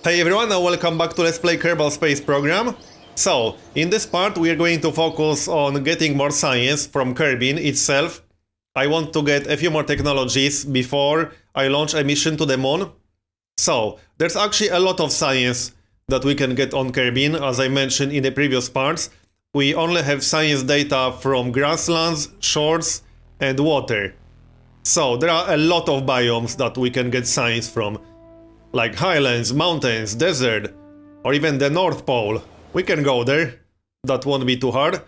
Hey everyone, and welcome back to Let's Play Kerbal Space Program. So, in this part we are going to focus on getting more science from Kerbin itself. I want to get a few more technologies before I launch a mission to the moon. So, there's actually a lot of science that we can get on Kerbin, as I mentioned in the previous parts. We only have science data from grasslands, shores and water. So, there are a lot of biomes that we can get science from. Like highlands, mountains, desert, or even the North Pole. We can go there, that won't be too hard.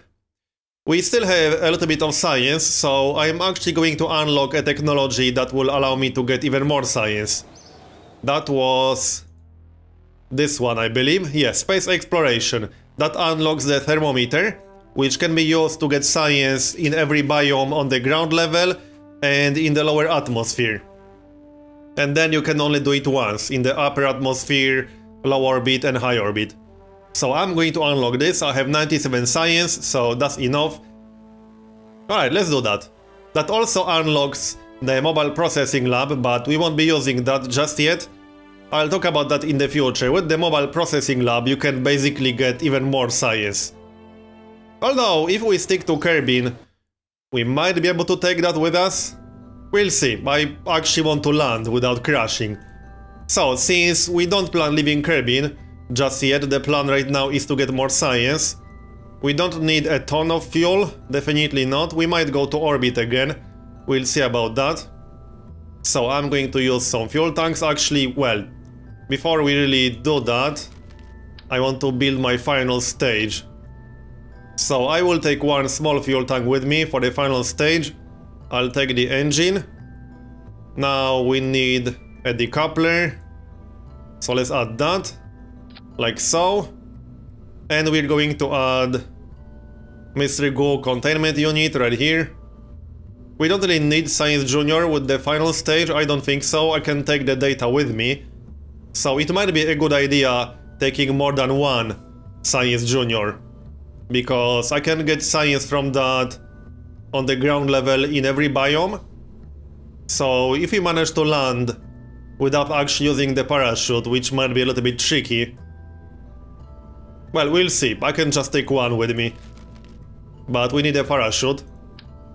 We still have a little bit of science, so I'm actually going to unlock a technology that will allow me to get even more science. That was this one, I believe. Yes, space exploration. That unlocks the thermometer, which can be used to get science in every biome on the ground level and in the lower atmosphere. And then you can only do it once, in the upper atmosphere, low orbit and high orbit. So I'm going to unlock this. I have 97 science, so that's enough. Alright, let's do that. That also unlocks the mobile processing lab, but we won't be using that just yet. I'll talk about that in the future. With the mobile processing lab, you can basically get even more science. Although, if we stick to Kerbin, we might be able to take that with us. We'll see. I actually want to land without crashing. So, since we don't plan leaving Kerbin just yet, the plan right now is to get more science. We don't need a ton of fuel, definitely not. We might go to orbit again. We'll see about that. So, I'm going to use some fuel tanks. Actually, well, before we really do that, I want to build my final stage. So, I will take one small fuel tank with me for the final stage. I'll take the engine. Now we need a decoupler. So let's add that. Like so. And we're going to add Mystery Goo containment unit right here. We don't really need Science Junior with the final stage. I don't think so. I can take the data with me. So it might be a good idea taking more than one Science Junior. Because I can get science from that on the ground level in every biome. So if we manage to land without actually using the parachute, which might be a little bit tricky, well, we'll see. I can just take one with me, but we need a parachute.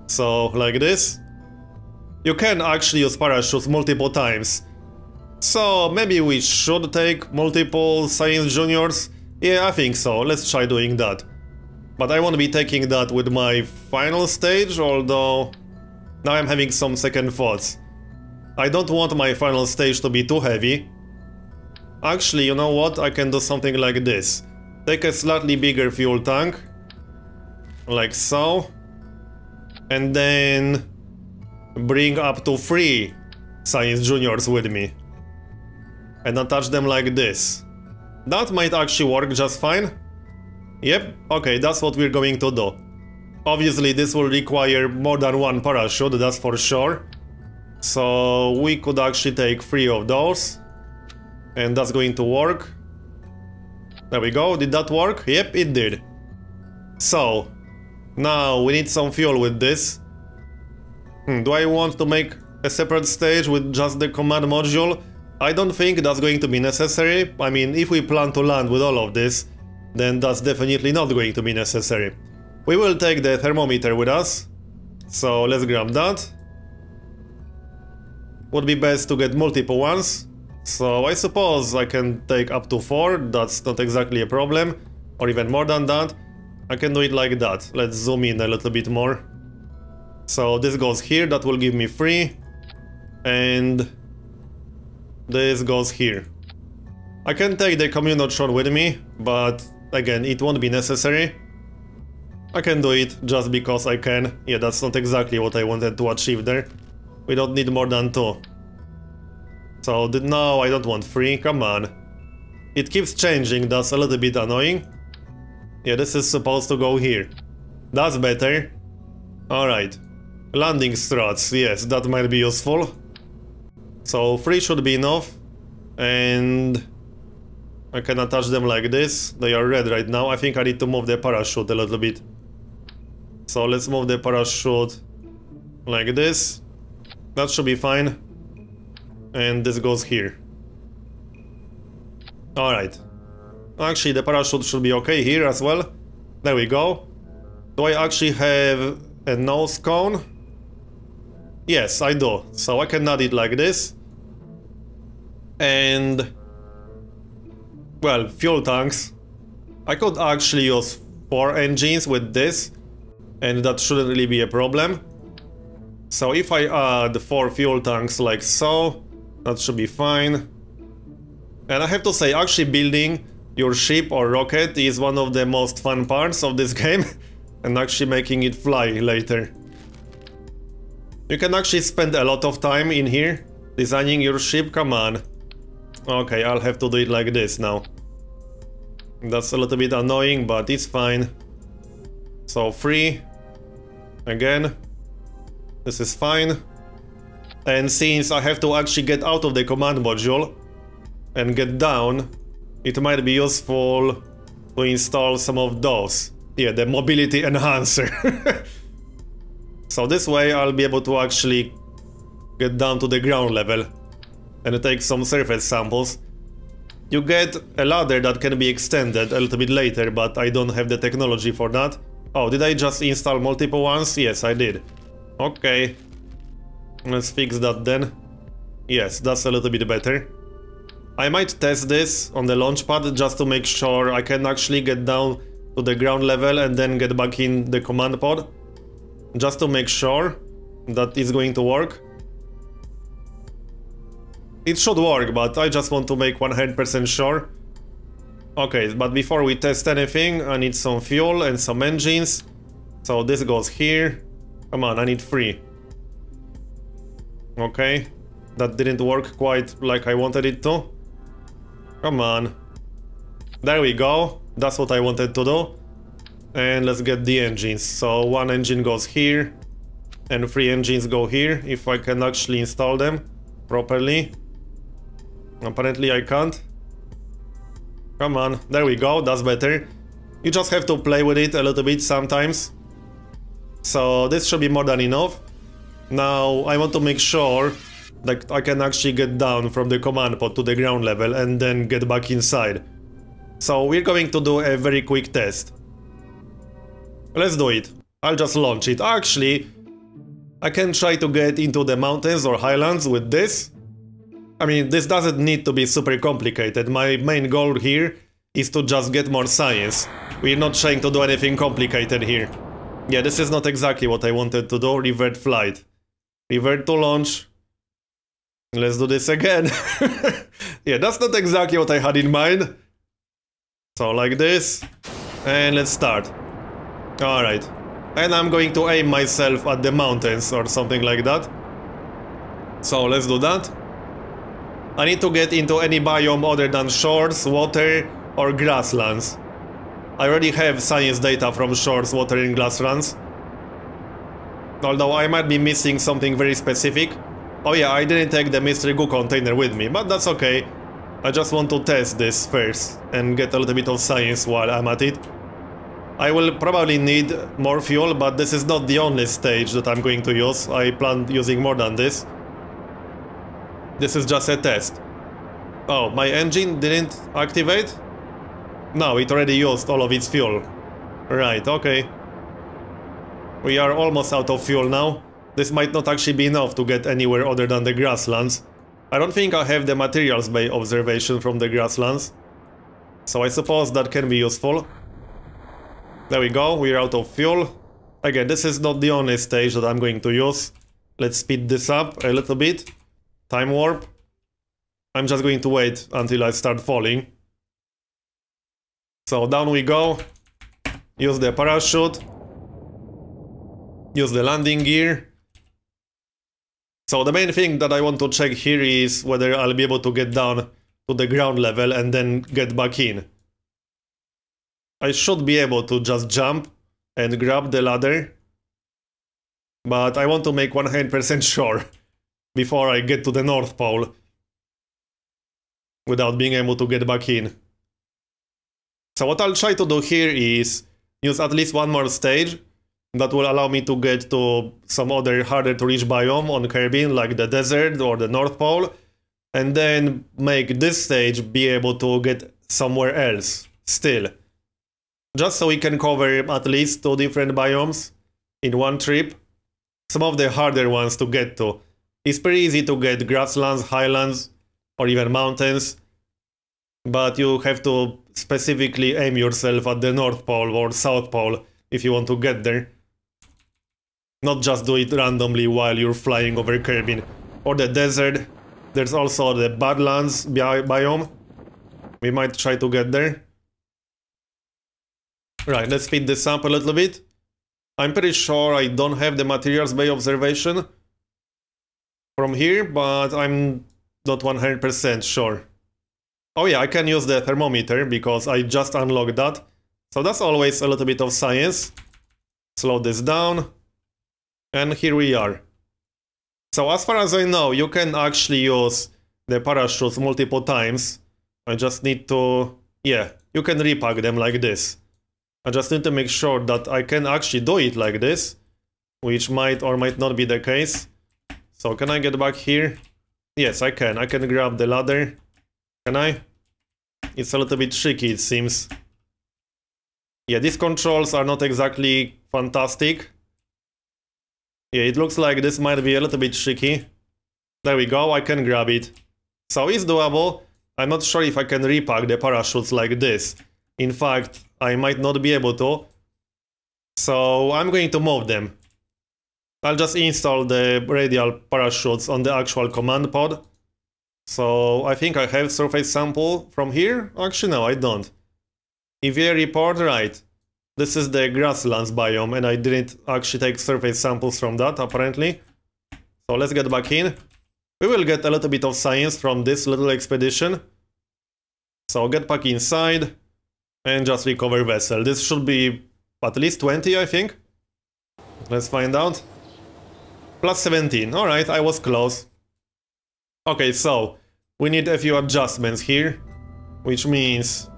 So like this. You can actually use parachutes multiple times, so maybe we should take multiple Science Juniors. Yeah, I think so. Let's try doing that. But I won't be taking that with my final stage, although now I'm having some second thoughts. I don't want my final stage to be too heavy. Actually, you know what? I can do something like this. Take a slightly bigger fuel tank. Like so. And then bring up to 3 Science Juniors with me. And attach them like this. That might actually work just fine. Yep, okay, that's what we're going to do. Obviously, this will require more than one parachute, that's for sure. So, we could actually take 3 of those. And that's going to work. There we go, did that work? Yep, it did. So, now we need some fuel with this. Do I want to make a separate stage with just the command module? I don't think that's going to be necessary. I mean, if we plan to land with all of this, then that's definitely not going to be necessary. We will take the thermometer with us. So let's grab that. Would be best to get multiple ones. So I suppose I can take up to 4. That's not exactly a problem. Or even more than that. I can do it like that. Let's zoom in a little bit more. So this goes here. That will give me 3. And this goes here. I can take the communotron with me, but again, it won't be necessary. I can do it just because I can. Yeah, that's not exactly what I wanted to achieve there. We don't need more than 2. So no, I don't want 3, come on. It keeps changing, that's a little bit annoying. Yeah, this is supposed to go here. That's better. Alright. Landing struts, yes, that might be useful. So 3 should be enough. And I can attach them like this. They are red right now. I think I need to move the parachute a little bit. So let's move the parachute like this. That should be fine. And this goes here. Alright. Actually, the parachute should be okay here as well. There we go. Do I actually have a nose cone? Yes, I do. So I can add it like this. And... well, fuel tanks. I could actually use 4 engines with this, and that shouldn't really be a problem. So if I add 4 fuel tanks like so, that should be fine. And I have to say, actually building your ship or rocket is one of the most fun parts of this game, and actually making it fly later. You can actually spend a lot of time in here designing your ship. Come on. Okay, I'll have to do it like this now. That's a little bit annoying, but it's fine. So 3. Again. This is fine. And since I have to actually get out of the command module and get down, it might be useful to install some of those. Yeah, the mobility enhancer. So this way I'll be able to actually get down to the ground level and take some surface samples. You get a ladder that can be extended a little bit later, but I don't have the technology for that. Oh, did I just install multiple ones? Yes, I did. Okay. Let's fix that then. Yes, that's a little bit better. I might test this on the launch pad just to make sure I can actually get down to the ground level and then get back in the command pod. Just to make sure that it's going to work. It should work, but I just want to make 100% sure. Okay, but before we test anything, I need some fuel and some engines. So this goes here. Come on, I need 3. Okay, that didn't work quite like I wanted it to. Come on. There we go. That's what I wanted to do. And let's get the engines. So 1 engine goes here and 3 engines go here, if I can actually install them properly. Apparently I can't. Come on, there we go, that's better. You just have to play with it a little bit sometimes. So this should be more than enough. Now I want to make sure that I can actually get down from the command pod to the ground level and then get back inside. So we're going to do a very quick test. Let's do it. I'll just launch it. Actually, I can try to get into the mountains or highlands with this. I mean, this doesn't need to be super complicated. My main goal here is to just get more science. We're not trying to do anything complicated here. Yeah, this is not exactly what I wanted to do. Revert flight. Revert to launch. Let's do this again. Yeah, that's not exactly what I had in mind. So like this. And let's start. Alright. And I'm going to aim myself at the mountains or something like that. So let's do that. I need to get into any biome other than shores, water, or grasslands. I already have science data from shores, water, and grasslands. Although I might be missing something very specific. Oh yeah, I didn't take the mystery goo container with me, but that's okay. I just want to test this first and get a little bit of science while I'm at it. I will probably need more fuel, but this is not the only stage that I'm going to use. I plan using more than this. This is just a test. Oh, my engine didn't activate? No, it already used all of its fuel. Right, okay. We are almost out of fuel now. This might not actually be enough to get anywhere other than the grasslands. I don't think I have the materials bay observation from the grasslands. So I suppose that can be useful. There we go, we're out of fuel. Again, this is not the only stage that I'm going to use. Let's speed this up a little bit. Time warp. I'm just going to wait until I start falling. So down we go. Use the parachute. Use the landing gear. So the main thing that I want to check here is whether I'll be able to get down to the ground level and then get back in. I should be able to just jump and grab the ladder. But I want to make 100% sure before I get to the North Pole without being able to get back in. So what I'll try to do here is use at least one more stage that will allow me to get to some other harder to reach biome on Kerbin, like the desert or the North Pole. and then make this stage be able to get somewhere else still. Just so we can cover at least 2 different biomes in one trip. Some of the harder ones to get to. It's pretty easy to get grasslands, highlands, or even mountains. But you have to specifically aim yourself at the North Pole or South Pole if you want to get there. Not just do it randomly while you're flying over Kerbin. Or the desert. There's also the Badlands biome. We might try to get there. Right, let's speed this up a little bit. I'm pretty sure I don't have the materials bay observation from here, but I'm not 100% sure. Oh yeah, I can use the thermometer because I just unlocked that. So that's always a little bit of science. Slow this down. And here we are. So as far as I know, you can actually use the parachutes multiple times. I just need to... yeah, you can repack them like this. I just need to make sure that I can actually do it like this, which might or might not be the case. So can I get back here? Yes, I can. I can grab the ladder. Can I? It's a little bit tricky, it seems. Yeah, these controls are not exactly fantastic. Yeah, it looks like this might be a little bit tricky. There we go, I can grab it. So it's doable. I'm not sure if I can repack the parachutes like this. In fact, I might not be able to. So I'm going to move them. I'll just install the radial parachutes on the actual command pod. So I think I have surface sample from here. Actually, no, I don't. EVA report, right. This is the grasslands biome, and I didn't actually take surface samples from that, apparently. So let's get back in. We will get a little bit of science from this little expedition. So get back inside. And just recover vessel. This should be at least 20, I think. Let's find out. Plus 17. Alright, I was close. Okay, so we need a few adjustments here. Which means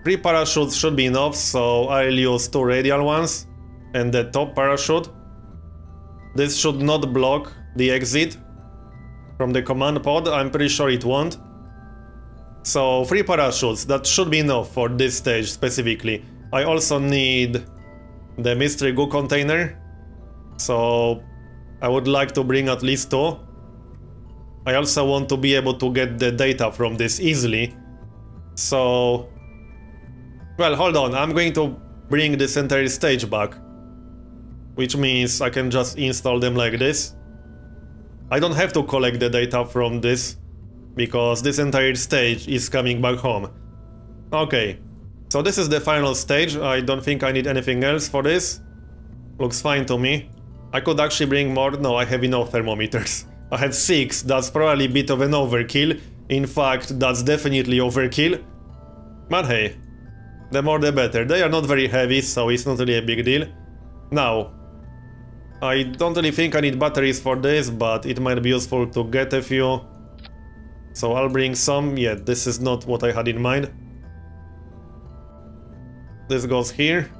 3 parachutes should be enough, so I'll use 2 radial ones. And the top parachute. This should not block the exit from the command pod. I'm pretty sure it won't. So 3 parachutes, that should be enough for this stage specifically. I also need the mystery goo container. So I would like to bring at least 2. I also want to be able to get the data from this easily. So... well, hold on, I'm going to bring this entire stage back. Which means I can just install them like this. I don't have to collect the data from this, because this entire stage is coming back home. Okay, so this is the final stage. I don't think I need anything else for this. Looks fine to me. I could actually bring more. No, I have enough thermometers. I have 6. That's probably a bit of an overkill. In fact, that's definitely overkill. But hey, the more the better. They are not very heavy, so it's not really a big deal. Now, I don't really think I need batteries for this, but it might be useful to get a few. So I'll bring some. Yeah, this is not what I had in mind. This goes here.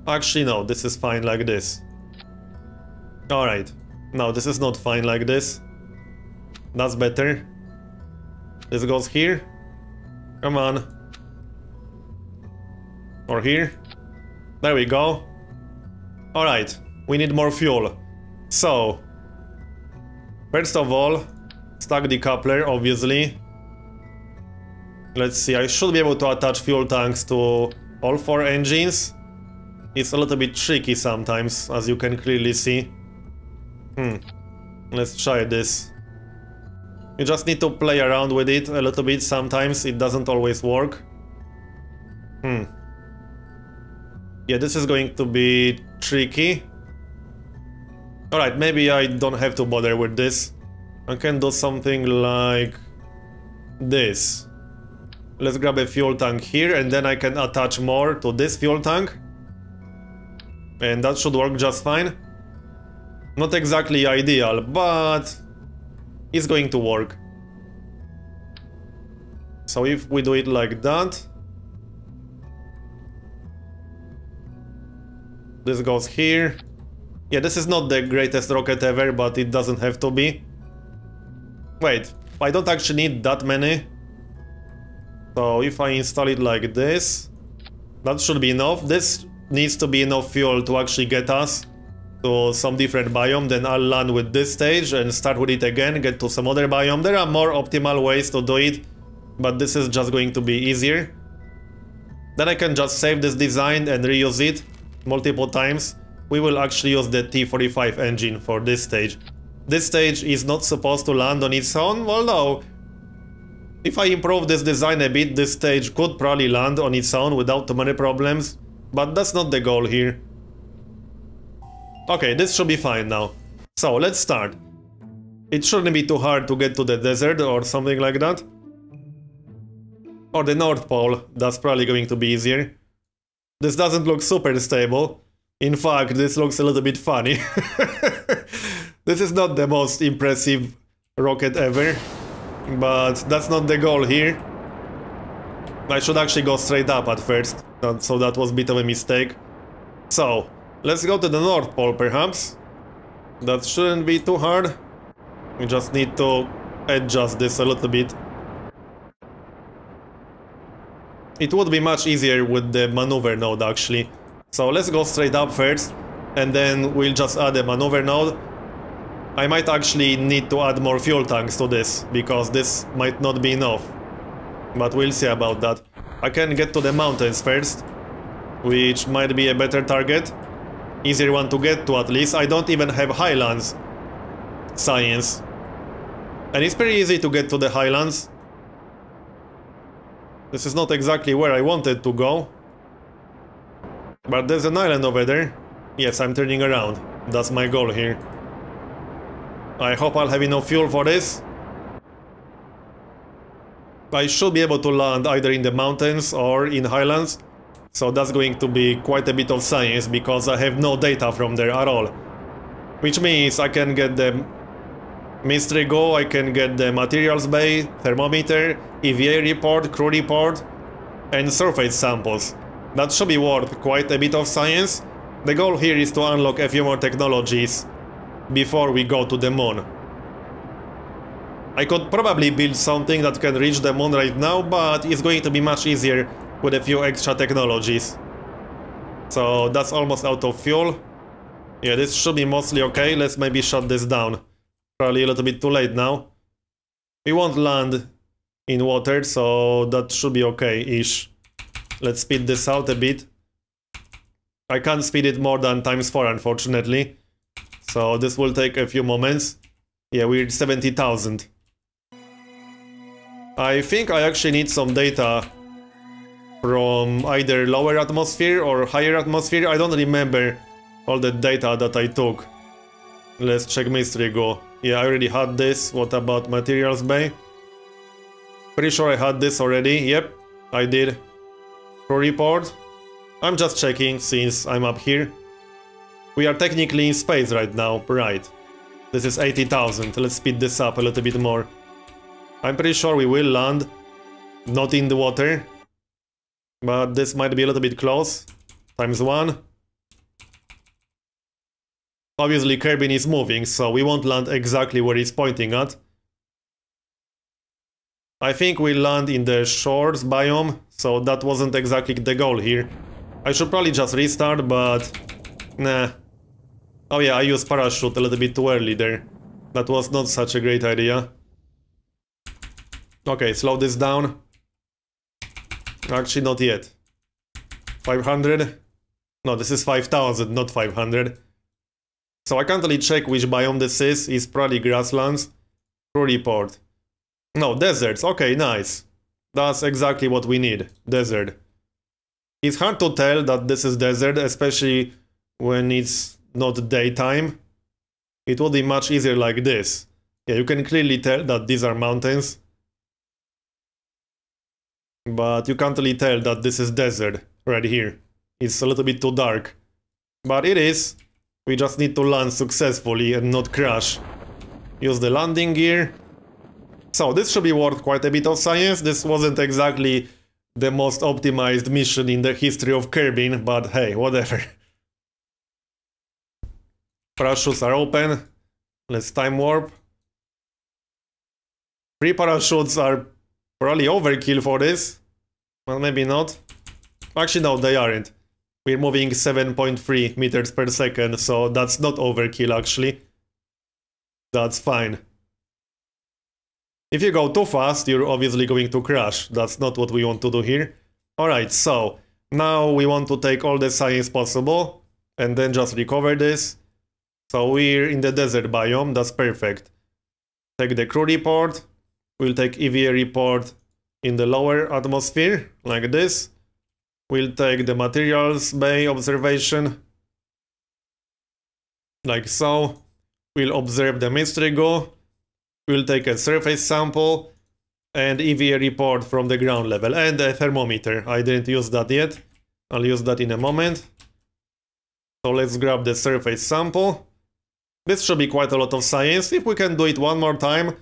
Actually, no, this is fine like this. Alright. No, this is not fine like this. That's better. This goes here. Come on. Or here. There we go. Alright. We need more fuel. So, first of all, stack decoupler, obviously. Let's see, I should be able to attach fuel tanks to all 4 engines. It's a little bit tricky sometimes, as you can clearly see. Let's try this. You just need to play around with it a little bit sometimes, it doesn't always work. Yeah, this is going to be tricky. Alright, maybe I don't have to bother with this. I can do something like this. Let's grab a fuel tank here, and then I can attach more to this fuel tank. And that should work just fine. Not exactly ideal, but it's going to work. So if we do it like that, this goes here. Yeah, this is not the greatest rocket ever, but it doesn't have to be. Wait, I don't actually need that many. So if I install it like this, that should be enough. This needs to be enough fuel to actually get us to some different biome. Then I'll land with this stage and start with it again, get to some other biome. There are more optimal ways to do it, but this is just going to be easier. Then I can just save this design and reuse it multiple times. We will actually use the T-45 engine for this stage. This stage is not supposed to land on its own, although if I improve this design a bit, this stage could probably land on its own without too many problems, but that's not the goal here. Okay, this should be fine now. So let's start. It shouldn't be too hard to get to the desert or something like that. Or the North Pole, that's probably going to be easier. This doesn't look super stable. In fact, this looks a little bit funny. This is not the most impressive rocket ever, but that's not the goal here. I should actually go straight up at first, so that was a bit of a mistake. So, let's go to the North Pole perhaps. That shouldn't be too hard. We just need to adjust this a little bit. It would be much easier with the maneuver node actually. So let's go straight up first, and then we'll just add a maneuver node. I might actually need to add more fuel tanks to this, because this might not be enough. But we'll see about that. I can get to the mountains first, which might be a better target. Easier one to get to at least. I don't even have highlands science. And it's pretty easy to get to the highlands. This is not exactly where I wanted to go. But there's an island over there. Yes, I'm turning around. That's my goal here. I hope I'll have enough fuel for this. I should be able to land either in the mountains or in highlands. So that's going to be quite a bit of science, because I have no data from there at all. Which means I can get the mystery go, I can get the materials bay, thermometer, EVA report, crew report, and surface samples. That should be worth quite a bit of science. The goal here is to unlock a few more technologies before we go to the moon. I could probably build something that can reach the moon right now, but it's going to be much easier with a few extra technologies. So that's almost out of fuel. Yeah, this should be mostly okay. Let's maybe shut this down. Probably a little bit too late now. We won't land in water, so that should be okay-ish. Let's speed this out a bit. I can't speed it more than ×4, unfortunately. So this will take a few moments. Yeah, we're 70,000. I think I actually need some data from either lower atmosphere or higher atmosphere. I don't remember all the data that I took. Let's check mystery go. Yeah, I already had this. What about materials bay? Pretty sure I had this already. Yep, I did. Crew report. I'm just checking since I'm up here. We are technically in space right now, right? This is 80,000. Let's speed this up a little bit more. I'm pretty sure we will land. Not in the water. But this might be a little bit close. ×1. Obviously Kerbin is moving, so we won't land exactly where it's pointing at. I think we land in the shores biome, so that wasn't exactly the goal here. I should probably just restart, but nah. Oh yeah, I used parachute a little bit too early there. That was not such a great idea. Okay, slow this down. Actually, not yet. 500? No, this is 5,000, not 500. So I can't really check which biome this is. It's probably grasslands. Crew report. No, deserts. Okay, nice. That's exactly what we need. Desert. It's hard to tell that this is desert, especially when it's not daytime. It would be much easier like this. Yeah, you can clearly tell that these are mountains. But you can't really tell that this is desert right here. It's a little bit too dark. But it is. We just need to land successfully and not crash. Use the landing gear. So this should be worth quite a bit of science. This wasn't exactly the most optimized mission in the history of Kerbin, but hey, whatever. Parachutes are open. Let's time warp. 3 parachutes are probably overkill for this. Well, maybe not. Actually, no, they aren't. We're moving 7.3 meters per second, so that's not overkill, actually. That's fine. If you go too fast, you're obviously going to crash. That's not what we want to do here. Alright, so now we want to take all the science possible and then just recover this. So we're in the desert biome, that's perfect. Take the crew report. We'll take EVA report in the lower atmosphere, like this. We'll take the materials bay observation, like so. We'll observe the mystery goo. We'll take a surface sample and EVA report from the ground level and a thermometer. I didn't use that yet. I'll use that in a moment. So let's grab the surface sample. This should be quite a lot of science. If we can do it one more time,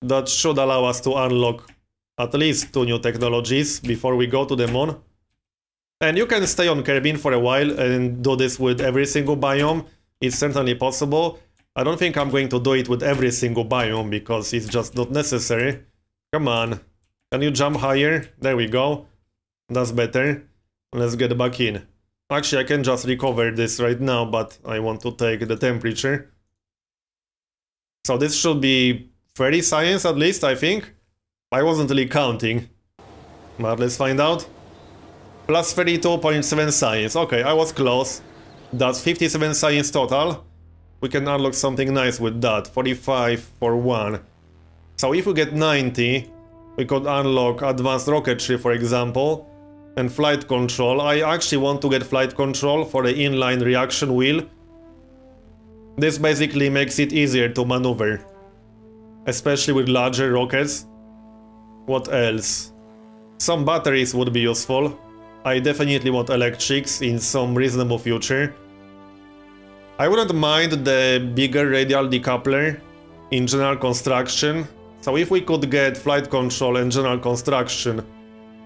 that should allow us to unlock at least 2 new technologies before we go to the moon. And you can stay on Kerbin for a while and do this with every single biome. It's certainly possible. I don't think I'm going to do it with every single biome because it's just not necessary. Come on. Can you jump higher? There we go. That's better. Let's get back in. Actually, I can just recover this right now, but I want to take the temperature. So this should be 30 science at least, I think. I wasn't really counting. But let's find out. Plus 32.7 science. Okay, I was close. That's 57 science total. We can unlock something nice with that. 45 for 1. So if we get 90, we could unlock advanced rocketry, for example. And flight control. I actually want to get flight control for the inline reaction wheel. This basically makes it easier to maneuver. Especially with larger rockets. What else? Some batteries would be useful. I definitely want electrics in some reasonable future. I wouldn't mind the bigger radial decoupler in general construction. So if we could get flight control and general construction,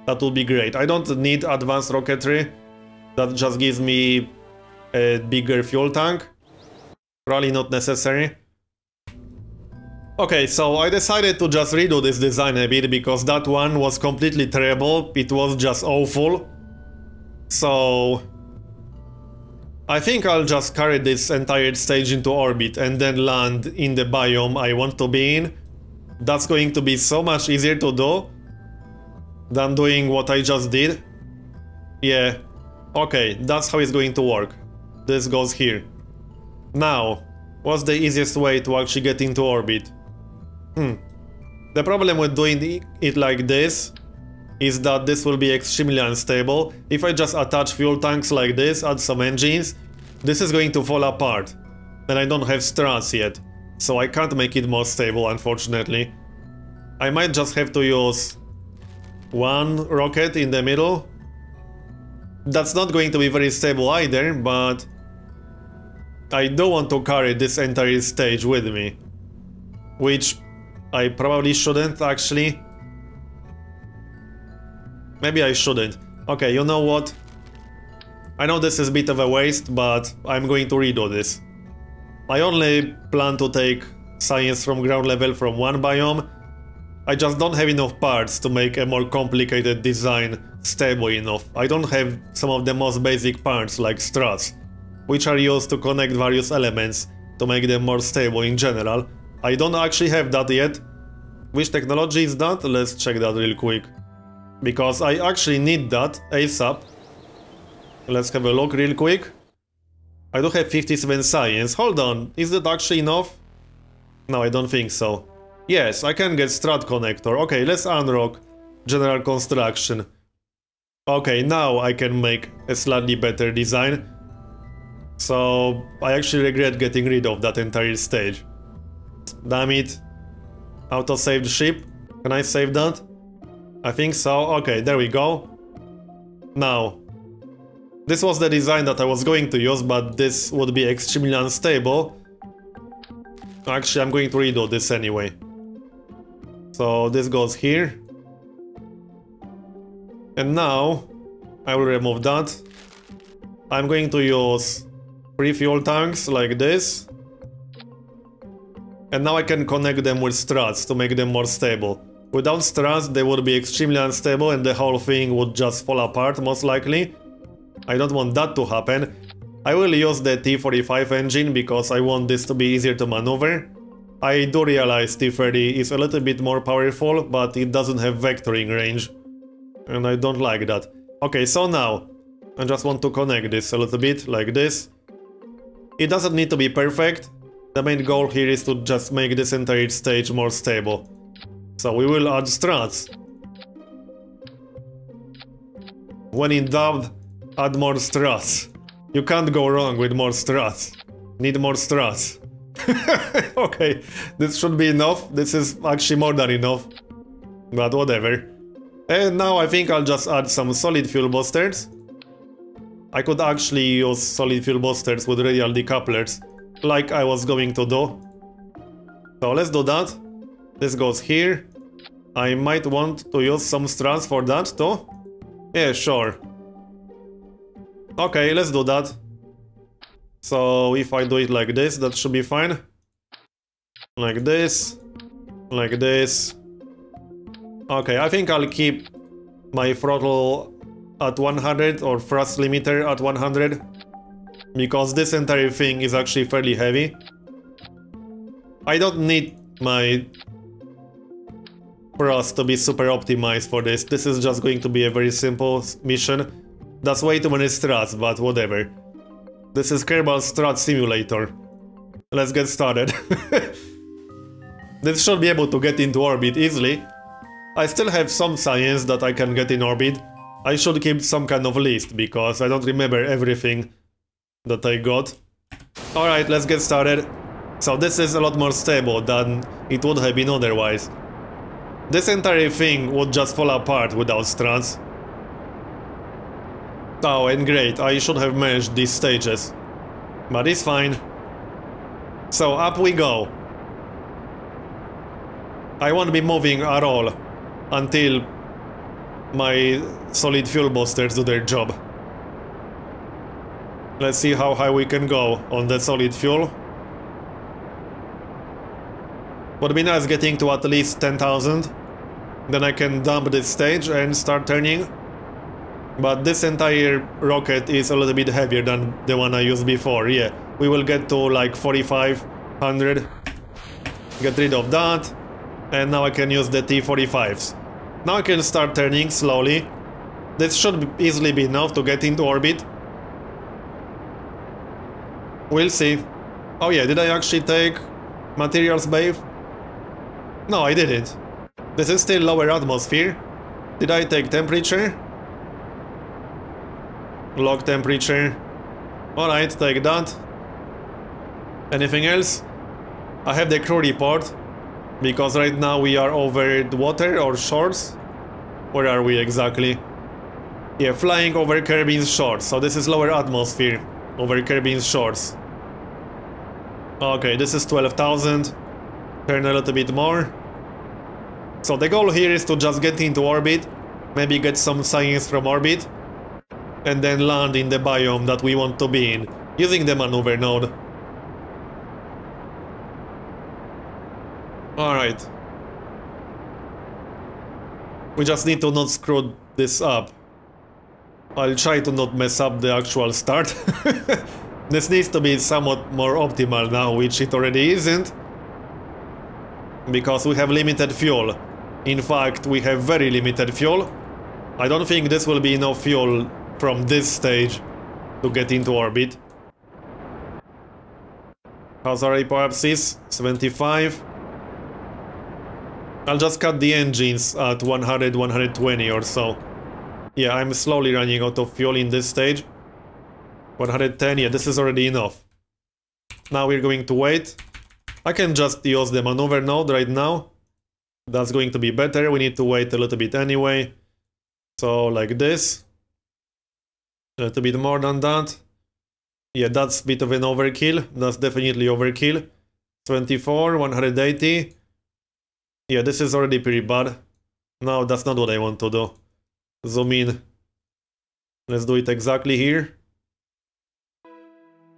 that would be great. I don't need advanced rocketry. That just gives me a bigger fuel tank. Probably not necessary. Okay, so I decided to just redo this design a bit because that one was completely terrible. It was just awful. So I think I'll just carry this entire stage into orbit and then land in the biome I want to be in. That's going to be so much easier to do than doing what I just did. Yeah, okay, that's how it's going to work. This goes here. Now, what's the easiest way to actually get into orbit? The problem with doing it like this is that this will be extremely unstable. If I just attach fuel tanks like this, add some engines, this is going to fall apart. And I don't have struts yet, so I can't make it more stable, unfortunately. I might just have to use one rocket in the middle. That's not going to be very stable either, but I do want to carry this entire stage with me. Which I probably shouldn't, actually. Maybe I shouldn't. Okay, you know what? I know this is a bit of a waste, but I'm going to redo this. I only plan to take science from ground level from one biome. I just don't have enough parts to make a more complicated design stable enough. I don't have some of the most basic parts like struts, which are used to connect various elements to make them more stable in general. I don't actually have that yet. Which technology is that? Let's check that real quick. Because I actually need that ASAP. Let's have a look real quick. I do have 57 science. Hold on, is that actually enough? No, I don't think so. Yes, I can get strut connector. Okay, let's unlock general construction. Okay, now I can make a slightly better design. So I actually regret getting rid of that entire stage. Damn it. Auto-saved ship. Can I save that? I think so. Okay, there we go. Now, this was the design that I was going to use, but this would be extremely unstable. Actually, I'm going to redo this anyway. So this goes here. And now, I will remove that. I'm going to use 3 fuel tanks like this. And now I can connect them with struts to make them more stable. Without struts, they would be extremely unstable and the whole thing would just fall apart, most likely. I don't want that to happen. I will use the T-45 engine because I want this to be easier to maneuver. I do realize T-30 is a little bit more powerful, but it doesn't have vectoring range. And I don't like that. Okay, so now, I just want to connect this a little bit, like this. It doesn't need to be perfect. The main goal here is to just make this entire stage more stable. So we will add struts. When in doubt, add more struts. You can't go wrong with more struts. Need more struts. Okay, this should be enough. This is actually more than enough. But whatever. And now I think I'll just add some solid fuel boosters. I could actually use solid fuel boosters with radial decouplers, like I was going to do. So let's do that. This goes here. I might want to use some struts for that too. Yeah, sure. Okay, let's do that. So if I do it like this, that should be fine. Like this. Like this. Okay, I think I'll keep my throttle at 100 or thrust limiter at 100. Because this entire thing is actually fairly heavy. I don't need my thrust to be super optimized for this. This is just going to be a very simple mission. That's way too many struts, but whatever. This is Kerbal Strut Simulator. Let's get started. This should be able to get into orbit easily. I still have some science that I can get in orbit. I should keep some kind of list, because I don't remember everything that I got. Alright, let's get started. So this is a lot more stable than it would have been otherwise. This entire thing would just fall apart without struts. Oh, and great, I should have merged these stages. But it's fine. So up we go. I won't be moving at all until my solid fuel boosters do their job. Let's see how high we can go on the solid fuel. Would be nice getting to at least 10,000. Then I can dump this stage and start turning. But this entire rocket is a little bit heavier than the one I used before, yeah. We will get to like 4,500. Get rid of that. And now I can use the T-45s. Now I can start turning slowly. This should easily be enough to get into orbit. We'll see. Oh yeah, did I actually take materials bathe? No, I didn't. This is still lower atmosphere. Did I take temperature? Log temperature. Alright, take that. Anything else? I have the crew report. Because right now we are over the water or shores. Where are we exactly? Yeah, flying over Kerbin's shores. So this is lower atmosphere over Kerbin's shores. Okay, this is 12,000. Turn a little bit more. So the goal here is to just get into orbit. Maybe get some science from orbit. And then land in the biome that we want to be in. Using the maneuver node. Alright. We just need to not screw this up. I'll try to not mess up the actual start. This needs to be somewhat more optimal now, which it already isn't. Because we have limited fuel. In fact, we have very limited fuel. I don't think this will be enough fuel from this stage to get into orbit. How's our apoapsis? 75. I'll just cut the engines at 100, 120 or so. Yeah, I'm slowly running out of fuel in this stage. 110, yeah, this is already enough. Now we're going to wait. I can just use the maneuver node right now. That's going to be better. We need to wait a little bit anyway. So, like this. A little bit more than that. Yeah, that's a bit of an overkill. That's definitely overkill. 24, 180. Yeah, this is already pretty bad. No, that's not what I want to do. Zoom in. Let's do it exactly here.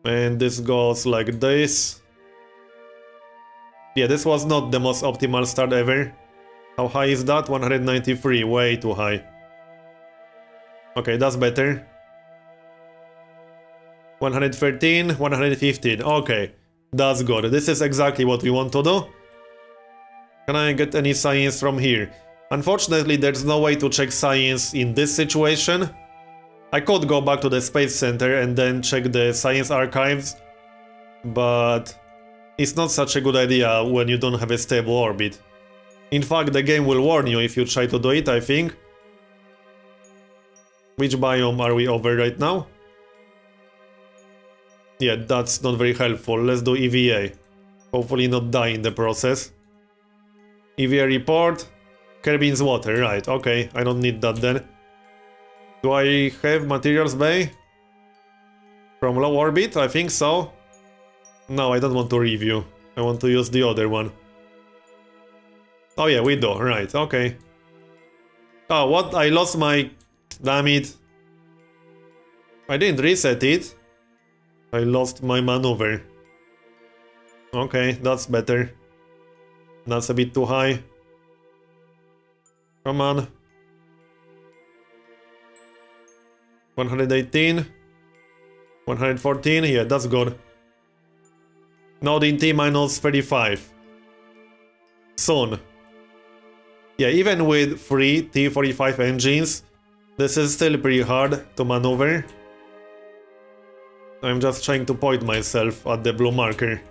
And this goes like this. Yeah, this was not the most optimal start ever. How high is that? 193, way too high. Okay, that's better. 113, 115, okay. That's good, this is exactly what we want to do. Can I get any science from here? Unfortunately, there's no way to check science in this situation. I could go back to the Space Center and then check the science archives, but it's not such a good idea when you don't have a stable orbit. In fact, the game will warn you if you try to do it, I think. Which biome are we over right now? Yeah, that's not very helpful. Let's do EVA. Hopefully not die in the process. EVA report. Kerbin's water, right, okay, I don't need that then. Do I have materials bay? From low orbit? I think so. No, I don't want to review. I want to use the other one. Oh yeah, we do, right, okay. Oh, what? I lost my... Damn it. I didn't reset it. I lost my maneuver. Okay, that's better. That's a bit too high. Come on. 118. 114, yeah, that's good. Node in T minus 35. Soon. Yeah, even with 3 T-45 engines, this is still pretty hard to maneuver. I'm just trying to point myself at the blue marker.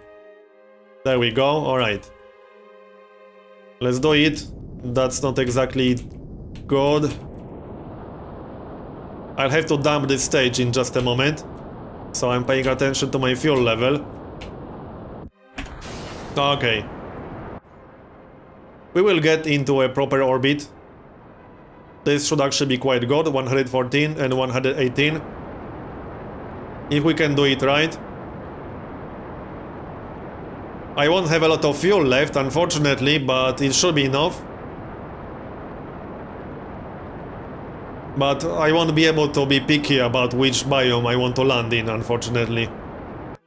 There we go, alright. Let's do it. That's not exactly good. I'll have to dump this stage in just a moment, so I'm paying attention to my fuel level. Okay. We will get into a proper orbit. This should actually be quite good, 114 and 118. If we can do it right. I won't have a lot of fuel left, unfortunately, but it should be enough. But I won't be able to be picky about which biome I want to land in, unfortunately.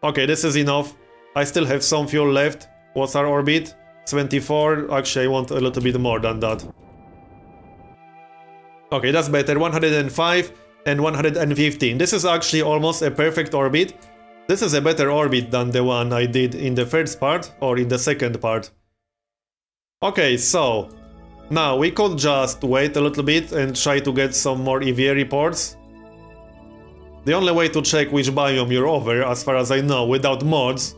Okay, this is enough. I still have some fuel left. What's our orbit? 74. Actually, I want a little bit more than that. Okay, that's better. 105 and 115. This is actually almost a perfect orbit. This is a better orbit than the one I did in the first part, or in the second part. Okay, so... now, we could just wait a little bit and try to get some more EVA reports. The only way to check which biome you're over, as far as I know, without mods,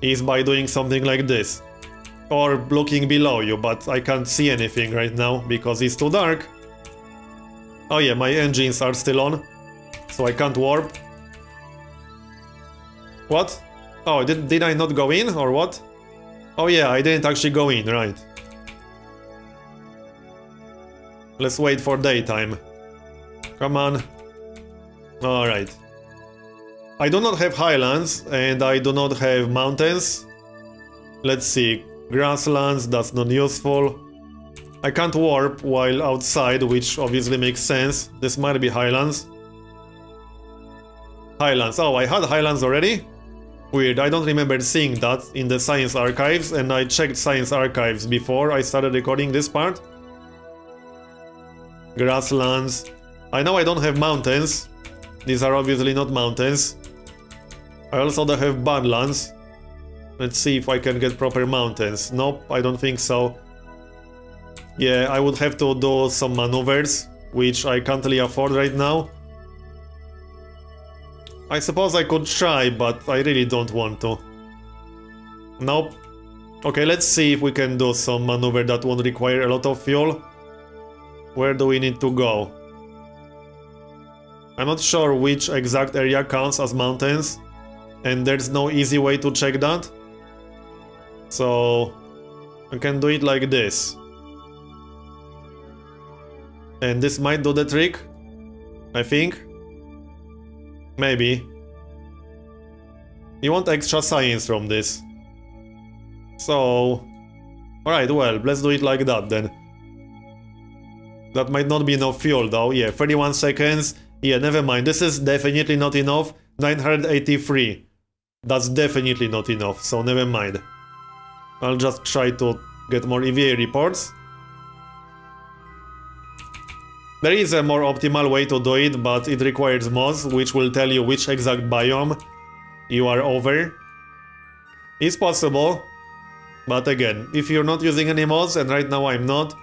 is by doing something like this. Or looking below you, but I can't see anything right now, because it's too dark. Oh yeah, my engines are still on, so I can't warp. What? Oh, did I not go in, or what? Oh yeah, I didn't actually go in, right. Let's wait for daytime. Come on. Alright. I do not have highlands, and I do not have mountains. Let's see. Grasslands, that's not useful. I can't warp while outside, which obviously makes sense. This might be highlands. Highlands. Oh, I had highlands already? Weird, I don't remember seeing that in the science archives, and I checked science archives before I started recording this part. Grasslands. I know I don't have mountains. These are obviously not mountains. I also don't have badlands. Let's see if I can get proper mountains. Nope, I don't think so. Yeah, I would have to do some maneuvers, which I can't really afford right now. I suppose I could try, but I really don't want to. Nope. Okay, let's see if we can do some maneuver that won't require a lot of fuel. Where do we need to go? I'm not sure which exact area counts as mountains, and there's no easy way to check that. So I can do it like this. And this might do the trick, I think. Maybe. You want extra science from this. So... alright, well, let's do it like that then. That might not be enough fuel though. Yeah, 31 seconds. Yeah, never mind. This is definitely not enough. 983. That's definitely not enough, so never mind. I'll just try to get more EVA reports. There is a more optimal way to do it, but it requires mods, which will tell you which exact biome you are over. It's possible, but again, if you're not using any mods, and right now I'm not,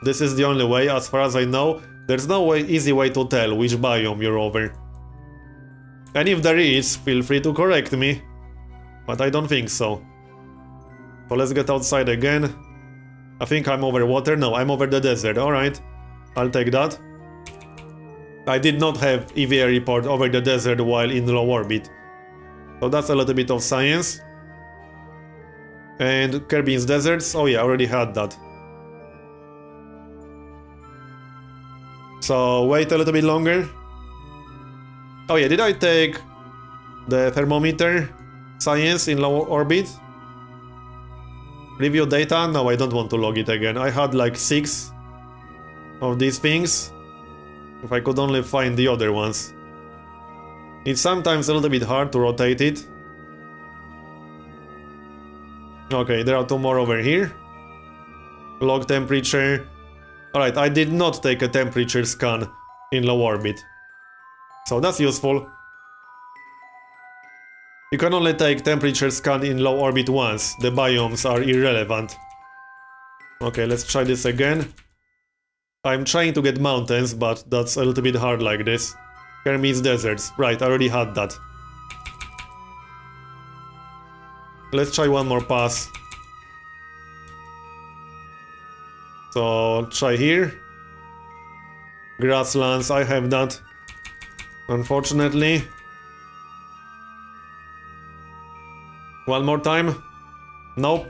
this is the only way. As far as I know, there's no easy way to tell which biome you're over. And if there is, feel free to correct me, but I don't think so. So let's get outside again. I think I'm over water. No, I'm over the desert. Alright, I'll take that. I did not have EVA report over the desert while in low orbit. So that's a little bit of science. And Kerbin's deserts. Oh yeah, I already had that. So wait a little bit longer. Oh yeah, did I take the thermometer science in low orbit? Review data? No, I don't want to log it again. I had like 6 of these things. If I could only find the other ones. It's sometimes a little bit hard to rotate it. Okay, there are 2 more over here. Log temperature. Alright, I did not take a temperature scan in low orbit. So that's useful. You can only take temperature scan in low orbit once. The biomes are irrelevant. Okay, let's try this again. I'm trying to get mountains, but that's a little bit hard like this. Kermit's deserts. Right, I already had that. Let's try one more pass. So, try here. Grasslands, I have that. Unfortunately. One more time. Nope.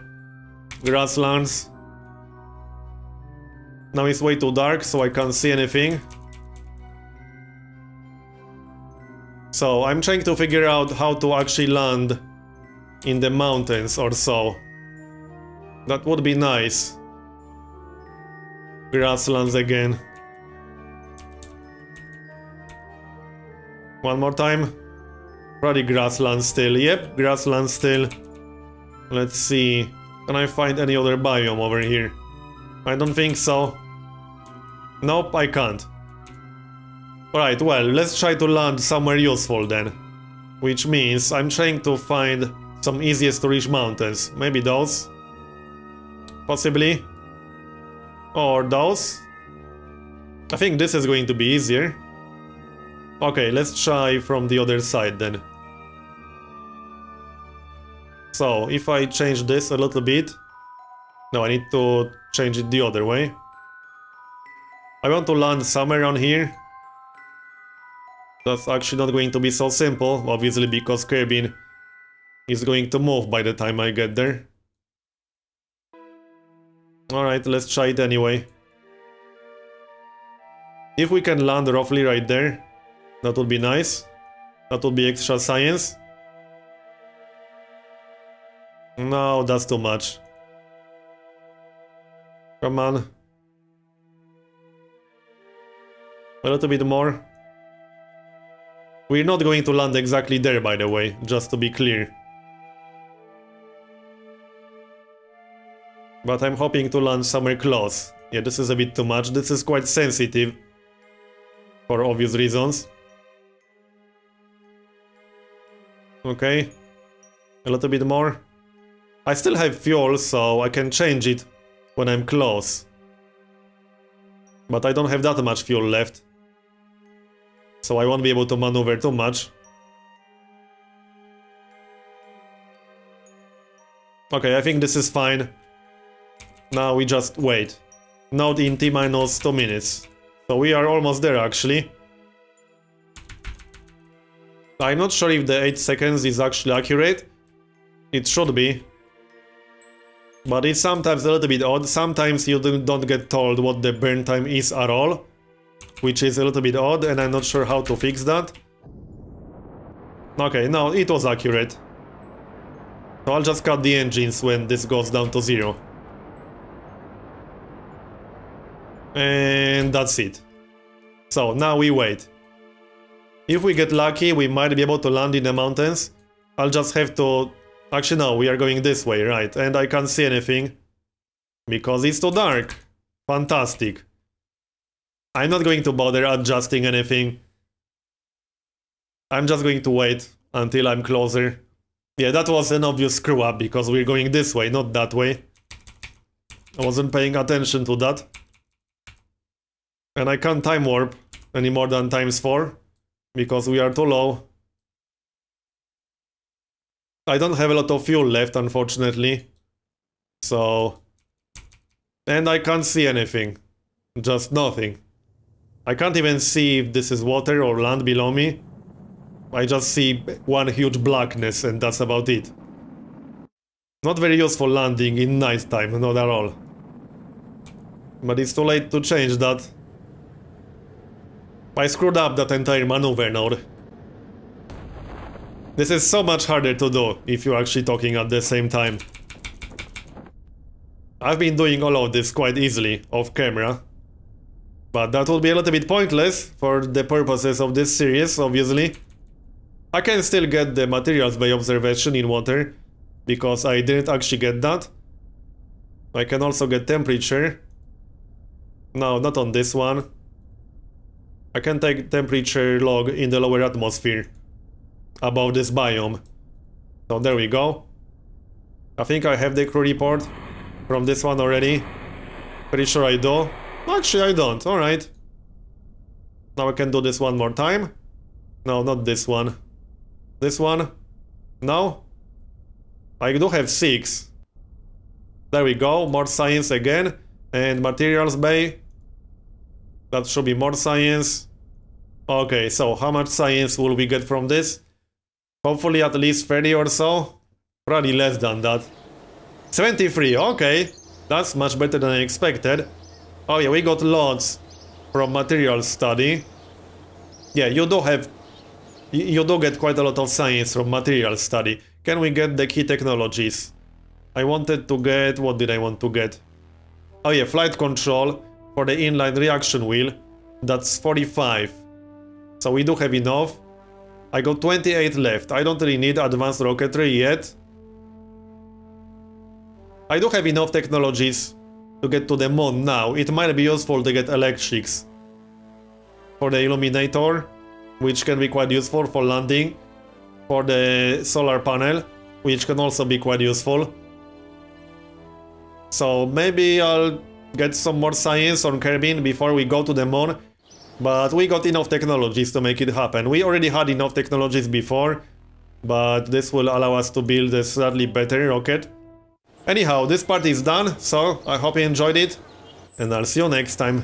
Grasslands. Now it's way too dark, so I can't see anything. So I'm trying to figure out how to actually land in the mountains or so. That would be nice. Grasslands again. One more time. Probably grasslands still. Yep, grasslands still. Let's see. Can I find any other biome over here? I don't think so. Nope, I can't. Alright, well, let's try to land somewhere useful then. Which means I'm trying to find some easiest to reach mountains. Maybe those? Possibly. Or those? I think this is going to be easier. Okay, let's try from the other side then. So, if I change this a little bit... No, I need to change it the other way. I want to land somewhere around here. That's actually not going to be so simple, obviously, because Kerbin is going to move by the time I get there. Alright, let's try it anyway. If we can land roughly right there, that would be nice. That would be extra science. No, that's too much. Come on. A little bit more. We're not going to land exactly there, by the way, just to be clear. But I'm hoping to land somewhere close. Yeah, this is a bit too much. This is quite sensitive. For obvious reasons. Okay. A little bit more. I still have fuel, so I can change it when I'm close. But I don't have that much fuel left. So I won't be able to maneuver too much. Okay, I think this is fine. Now we just wait. Node in T-minus 2 minutes. So we are almost there actually. I'm not sure if the 8 seconds is actually accurate. It should be. But it's sometimes a little bit odd. Sometimes you don't get told what the burn time is at all. Which is a little bit odd, and I'm not sure how to fix that. Okay, no, it was accurate. So I'll just cut the engines when this goes down to 0. And that's it. So now we wait. If we get lucky, we might be able to land in the mountains. I'll just have to Actually, no, we are going this way, right? And I can't see anything because it's too dark. Fantastic. I'm not going to bother adjusting anything. I'm just going to wait until I'm closer. Yeah, that was an obvious screw up because we're going this way, not that way. I wasn't paying attention to that. And I can't time warp any more than ×4 because we are too low. I don't have a lot of fuel left, unfortunately. So... And I can't see anything. Just nothing. I can't even see if this is water or land below me. I just see one huge blackness and that's about it. Not very useful landing in nighttime, not at all. But it's too late to change that. I screwed up that entire maneuver node. This is so much harder to do if you're actually talking at the same time. I've been doing all of this quite easily off camera. But that would be a little bit pointless for the purposes of this series, obviously. I can still get the materials by observation in water, because I didn't actually get that. I can also get temperature. No, not on this one. I can take temperature log in the lower atmosphere. Above this biome. So there we go. I think I have the crew report from this one already. Pretty sure I do. Actually, I don't. Alright. Now I can do this one more time. No, not this one. This one. No. I do have 6. There we go. More science again. And materials bay. That should be more science. Okay, so how much science will we get from this? Hopefully at least 30 or so. Probably less than that. 73, okay. That's much better than I expected. Oh yeah, we got lots from materials study. Yeah, you do get quite a lot of science from materials study. Can we get the key technologies? I wanted to get... What did I want to get? Oh yeah, flight control for the inline reaction wheel. That's 45. So we do have enough. I got 28 left. I don't really need advanced rocketry yet. I do have enough technologies to get to the moon now. It might be useful to get electrics for the illuminator, which can be quite useful for landing. For the solar panel, which can also be quite useful. So maybe I'll get some more science on Kerbin before we go to the moon. But we got enough technologies to make it happen. We already had enough technologies before, but this will allow us to build a slightly better rocket. Anyhow, this part is done, so I hope you enjoyed it, and I'll see you next time.